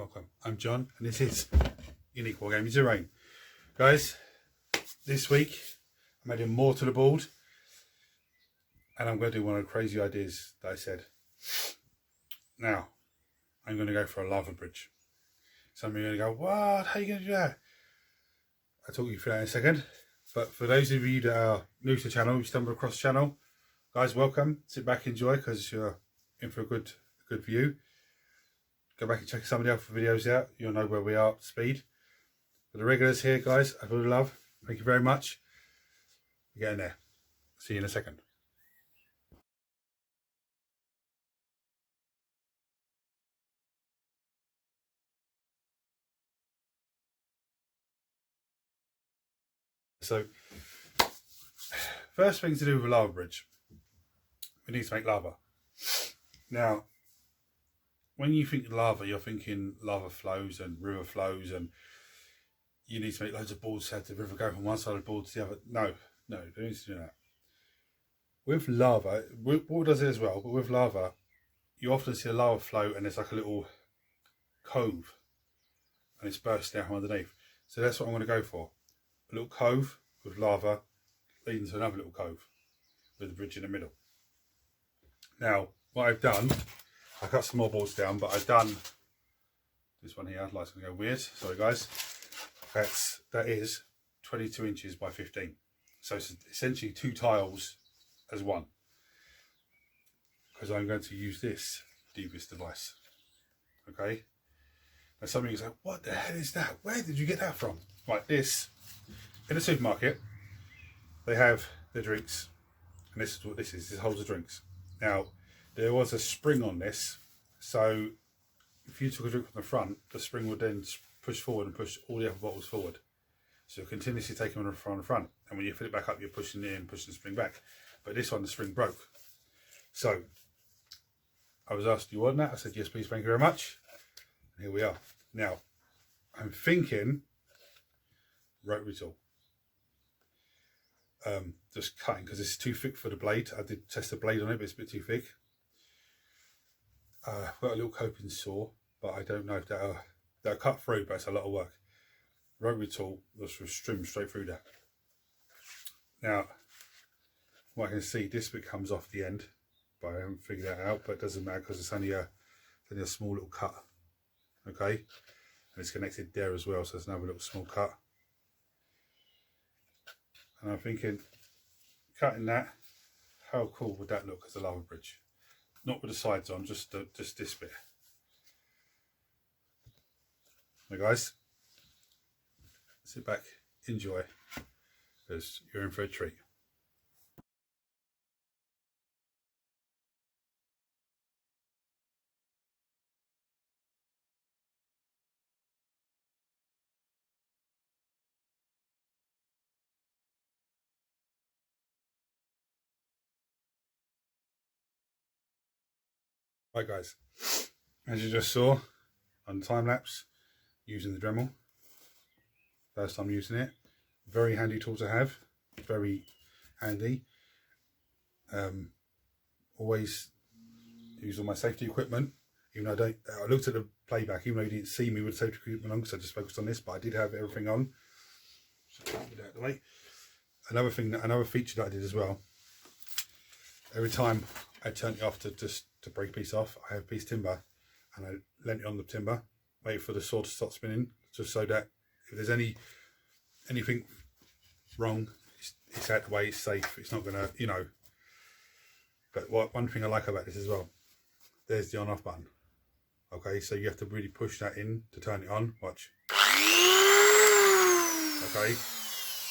welcome. I'm John and this is Unique War Games Rain. Guys, this week I'm adding more to the board and I'm going to do one of the crazy ideas that I said. Now, I'm going to go for a lava bridge. Some of you are going to go, what? How are you going to do that? I'll talk you through that in a second. But for those of you that are new to the channel, you stumbled across the channel, guys, welcome. Sit back, enjoy, because you're in for a good view. Go back and check some of the other videos out. You'll know where we are at speed. For the regulars here, guys, I really love. Thank you very much. We're getting there. See you in a second. So, first thing to do with a lava bridge, we need to make lava. Now, when you think lava, you're thinking lava flows and river flows, and you need to make loads of boards to have the river go from one side of the board to the other. No, don't need to do that. With lava, water does it as well, but with lava, you often see a lava flow and there's like a little cove and it's burst down from underneath. So that's what I'm going to go for. A little cove with lava leading to another little cove with a bridge in the middle. Now, what I've done, I cut some more boards down, but I've done this one here. Light's going to go weird. Sorry, guys. That is 22 inches by 15. So it's essentially 2 tiles as one. Because I'm going to use this devious device. Okay. Now some of you say, what the hell is that? Where did you get that from? Right, this in the supermarket, they have the drinks, and this is what this is. This holds the drinks. Now, there was a spring on this, so if you took a drink from the front, the spring would then push forward and push all the other bottles forward. So you're continuously taking them from the front, and when you fill it back up, you're pushing it in, pushing the spring back. But this one, the spring broke. So I was asked, do you want that? I said, yes, please, thank you very much. And here we are. Now, I'm thinking rotary tool. Just cutting, because it's too thick for the blade. I did test the blade on it, but it's a bit too thick. I've got a little coping saw, but I don't know if that'll cut through, but it's a lot of work. Rotary tool will trim straight through that. Now, what I can see, this bit comes off the end, but I haven't figured that out, but it doesn't matter because it's only a small little cut. Okay, and it's connected there as well, so there's another little small cut. And I'm thinking, cutting that, how cool would that look as a lava bridge? Not with the sides on, just this bit. Now guys, sit back, enjoy, because you're in for a treat. Right guys, as you just saw on the time lapse, using the Dremel, first time using it, very handy tool to have, very handy. Always use all my safety equipment, even though I looked at the playback, even though you didn't see me with safety equipment on because I just focused on this, but I did have everything on. So get out of the way. Another feature that I did as well, every time I turned it off to break a piece off, I have a piece of timber and I lent it on the timber, wait for the saw to stop spinning, just so that if there's anything wrong, it's out the way, it's safe, it's not gonna, you know. But one thing I like about this as well, there's the on off button. Okay, so you have to really push that in to turn it on. Watch. Okay,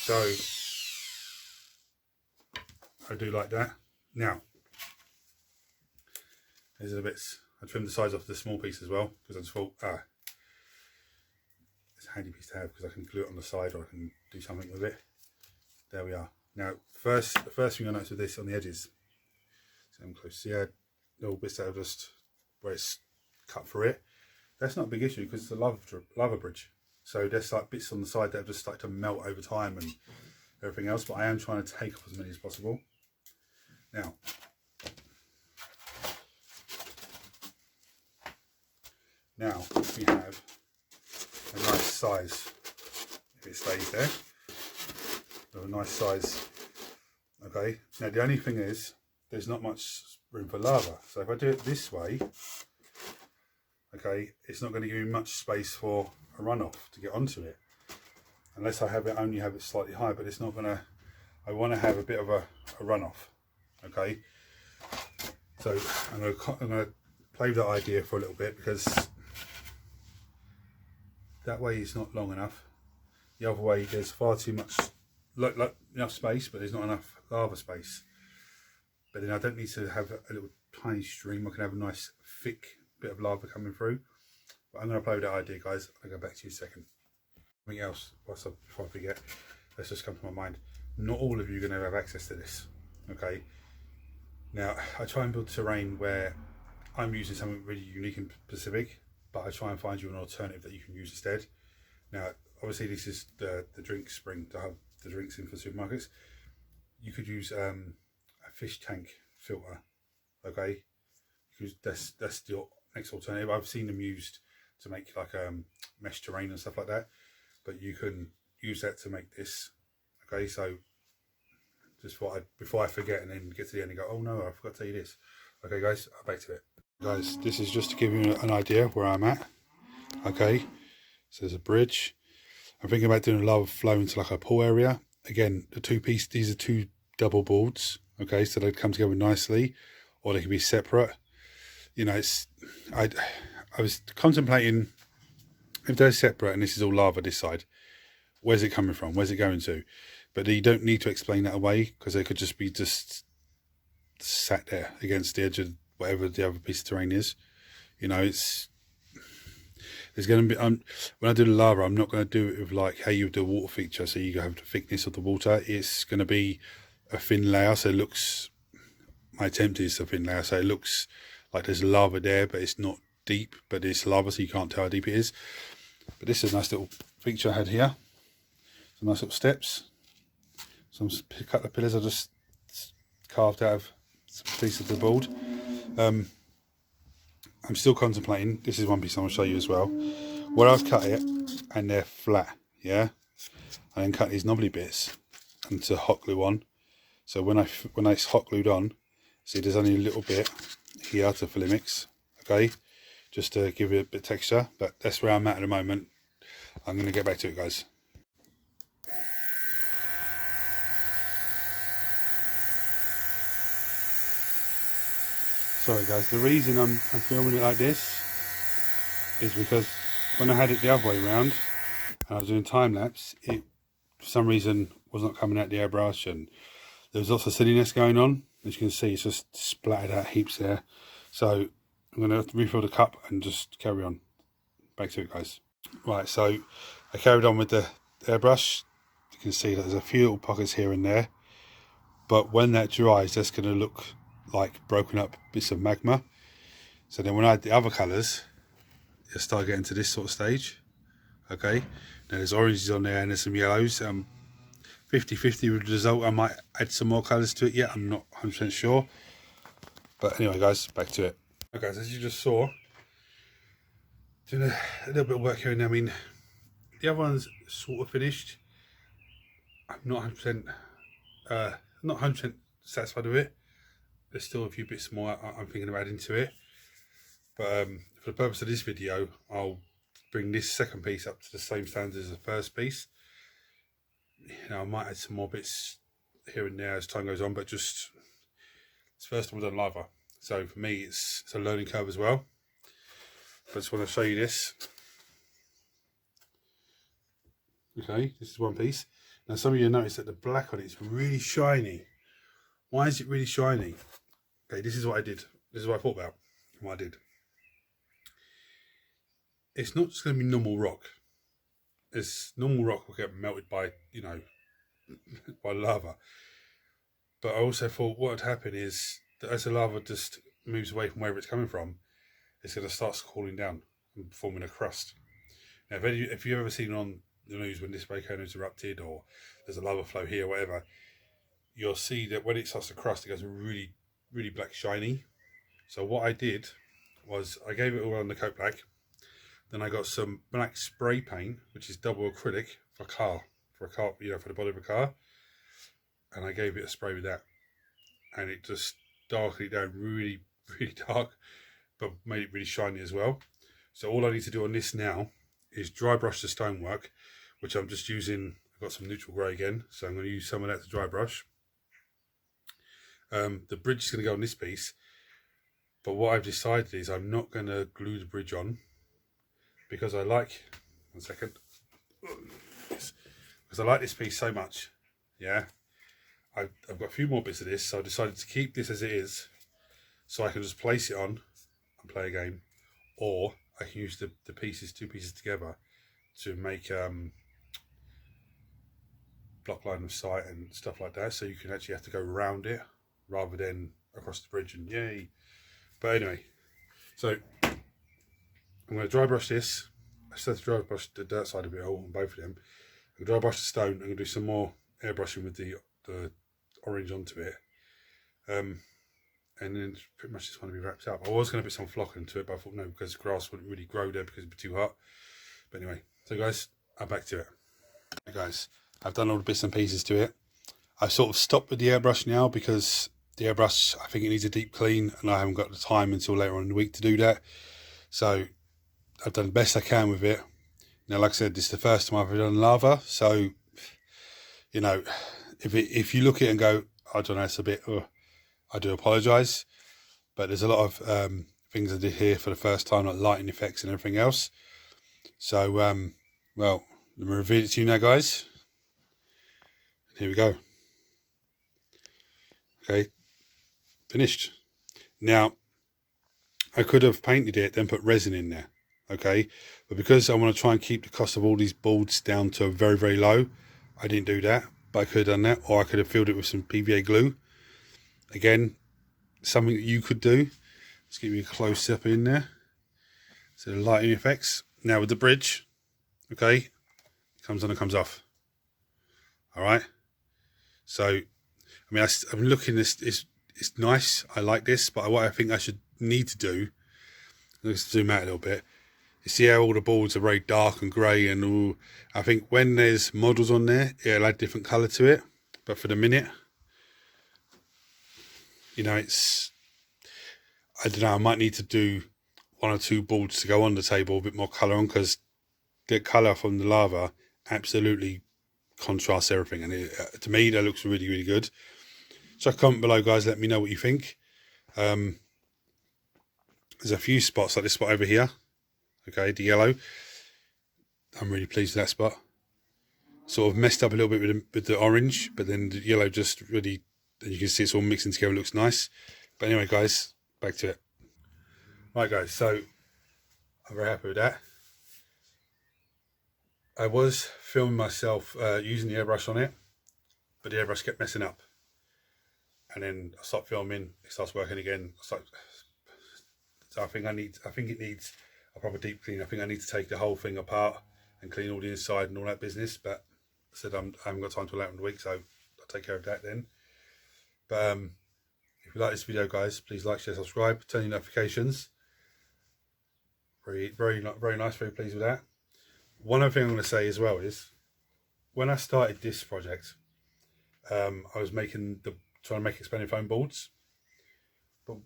so I do like that. Now, these are the bits. I trimmed the sides off the small piece as well because I just thought, it's a handy piece to have because I can glue it on the side or I can do something with it. There we are. Now, the first thing I noticed with this on the edges, so I'm close. See, little bits that are just where it's cut through it. That's not a big issue because it's a lava bridge. So there's like bits on the side that have just started to melt over time and everything else. But I am trying to take off as many as possible. Now, Now we have a nice size, if it stays there, a nice size. Okay, now the only thing is there's not much room for lava, so if I do it this way, okay, it's not going to give me much space for a runoff to get onto it, unless I only have it slightly high, but it's not going to, I want to have a bit of a runoff. Okay, so I'm going to play with that idea for a little bit, because that way it's not long enough. The other way there's far too much, like enough space, but there's not enough lava space. But then I don't need to have a little tiny stream. I can have a nice thick bit of lava coming through. But I'm going to play with that idea, guys. I'll go back to you in a second. Something else, before I forget, let's just come to my mind. Not all of you are going to have access to this. Okay. Now, I try and build terrain where I'm using something really unique and specific, but I try and find you an alternative that you can use instead. Now, obviously this is the drink spring to have the drinks in for supermarkets. You could use a fish tank filter, okay? Because that's the next alternative. I've seen them used to make like mesh terrain and stuff like that, but you can use that to make this, okay? So just before I forget and then get to the end and go, oh no, I forgot to tell you this. Okay guys, back to it. Guys, this is just to give you an idea where I'm at. Okay, so there's a bridge. I'm thinking about doing a lava flow into like a pool area. Again, these are two double boards. Okay, so they'd come together nicely, or they could be separate. You know, I was contemplating if they're separate and this is all lava this side, where's it coming from? Where's it going to? But you don't need to explain that away, because they could just be sat there against the edge of whatever the other piece of terrain is. You know, there's going to be, when I do the lava, I'm not going to do it with like how you do a water feature, so you have the thickness of the water. It's going to be a thin layer, so it looks, my attempt is a thin layer, so it looks like there's lava there, but it's not deep, but it's lava, so you can't tell how deep it is. But this is a nice little feature I had here. Some nice little steps. Some couple of pillars I just carved out of some pieces of the board. I'm still contemplating. This is one piece I want to show you as well. Where I've cut it and they're flat, yeah. And then cut these knobbly bits and to hot glue on. So when it's hot glued on, see there's only a little bit here to fill mix, okay, just to give it a bit of texture. But that's where I'm at the moment. I'm going to get back to it, guys. Sorry guys, the reason I'm filming it like this is because when I had it the other way around and I was doing time lapse, it for some reason was not coming out the airbrush, and there was lots of silliness going on. As you can see, it's just splattered out heaps there. So I'm going to refill the cup and just carry on. Back to it, guys. Right, so I carried on with the airbrush. You can see that there's a few little pockets here and there, but when that dries, that's going to look like broken up bits of magma. So then when I add the other colours, you'll start getting to this sort of stage. Okay, now there's oranges on there and there's some yellows. 50-50 with the result. I might add some more colours to it yet, I'm not 100% sure. But anyway guys, back to it. Okay guys, as you just saw, doing a little bit of work here and there. I mean, the other one's sort of finished. I'm not 100% satisfied with it. There's still a few bits more I'm thinking of adding to it. But for the purpose of this video, I'll bring this second piece up to the same standard as the first piece. You know, I might add some more bits here and there as time goes on, but just it's first time I've done lava. So for me, it's a learning curve as well. But I just want to show you this. Okay, this is one piece. Now some of you notice that the black on it is really shiny. Why is it really shiny? Okay, this is what I did. This is what I thought about and what I did. It's not just going to be normal rock. It's normal rock will get melted by, you know, by lava. But I also thought what would happen is that as the lava just moves away from wherever it's coming from, it's going to start cooling down and forming a crust. Now, if you've ever seen on the news when this volcano's erupted or there's a lava flow here or whatever, you'll see that when it starts to crust, it goes really, really black shiny. So what I did was I gave it all on the coat black, Then I got some black spray paint, which is double acrylic for a car, you know, for the body of a car. And I gave it a spray with that, and it just darkened it down really, really dark, but made it really shiny as well. So all I need to do on this now is dry brush the stonework, which I'm just using. I've got some neutral grey again, so I'm going to use some of that to dry brush. The bridge is going to go on this piece, but what I've decided is I'm not going to glue the bridge on, because I like, one second, because I like this piece so much. Yeah, I've got a few more bits of this, so I decided to keep this as it is, so I can just place it on and play a game, or I can use the two pieces together to make block line of sight and stuff like that, so you can actually have to go around it rather than across the bridge, and yay. But anyway, so I'm going to dry brush this. I still have to dry brush the dirt side of it all on both of them. I'm going to dry brush the stone. I'm going to do some more airbrushing with the orange onto it. And then pretty much just want to be wrapped up. I was going to put some flock into it, but I thought no, because grass wouldn't really grow there because it'd be too hot. But anyway, so guys, I'm back to it. Hey guys, I've done all the bits and pieces to it. I've sort of stopped with the airbrush now because the airbrush, I think it needs a deep clean, and I haven't got the time until later on in the week to do that. So I've done the best I can with it. Now, like I said, this is the first time I've ever done lava, so you know, if you look at it and go, I don't know, it's a bit, I do apologise, but there's a lot of things I did here for the first time, like lighting effects and everything else. So, well, let me reveal it to you now, guys. Here we go. Okay, finished. Now, I could have painted it, then put resin in there, okay? But because I want to try and keep the cost of all these boards down to very, very low, I didn't do that. But I could have done that, or I could have filled it with some PVA glue. Again, something that you could do. Let's give you a close up in there. So the lighting effects. Now with the bridge, okay, it comes on and comes off. All right. So, I mean, I'm looking this. It's nice. I like this, but what I think I should need to do. Let's zoom out a little bit. You see how all the boards are very dark and grey, and all. I think when there's models on there, it'll add different colour to it. But for the minute, you know, it's, I don't know, I might need to do one or two boards to go on the table, a bit more colour on, because the colour from the lava absolutely contrasts everything, and to me that looks really, really good. So comment below, guys, let me know what you think. There's a few spots, like this spot over here, okay, the yellow, I'm really pleased with that spot. Sort of messed up a little bit with the orange, but then the yellow just really, you can see it's all mixing together, looks nice. But anyway, guys, back to it. Right, guys, so I'm very happy with that. I was filming myself using the airbrush on it, but the airbrush kept messing up. And then I stopped filming, it starts working again. So I think it needs a proper deep clean. I think I need to take the whole thing apart and clean all the inside and all that business. But I said I haven't got time till later in the week, so I'll take care of that then. But if you like this video, guys, please like, share, subscribe, turn your notifications. Very, very nice, very pleased with that. One other thing I'm going to say as well is, when I started this project, I was trying to make expanding foam boards, but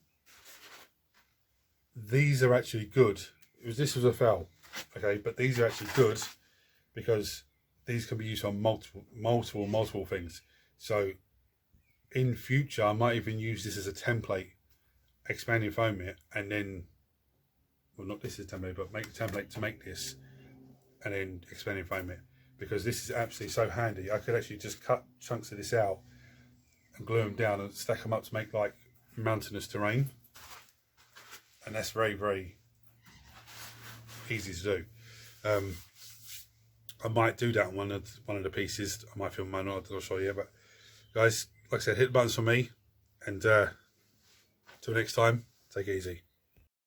these are actually good. This was a fail, okay, but these are actually good because these can be used on multiple things. So in future, I might even use this as a template, expanding foam it, and then, well, not this is a template, but make a template to make this, and then expanding foam it, because this is absolutely so handy. I could actually just cut chunks of this out and glue them down and stack them up to make like mountainous terrain, and that's very, very easy to do. I might do that on one of the pieces. I might film mine, I'm not sure yet, but guys, like I said, hit the buttons for me, and till next time, take it easy.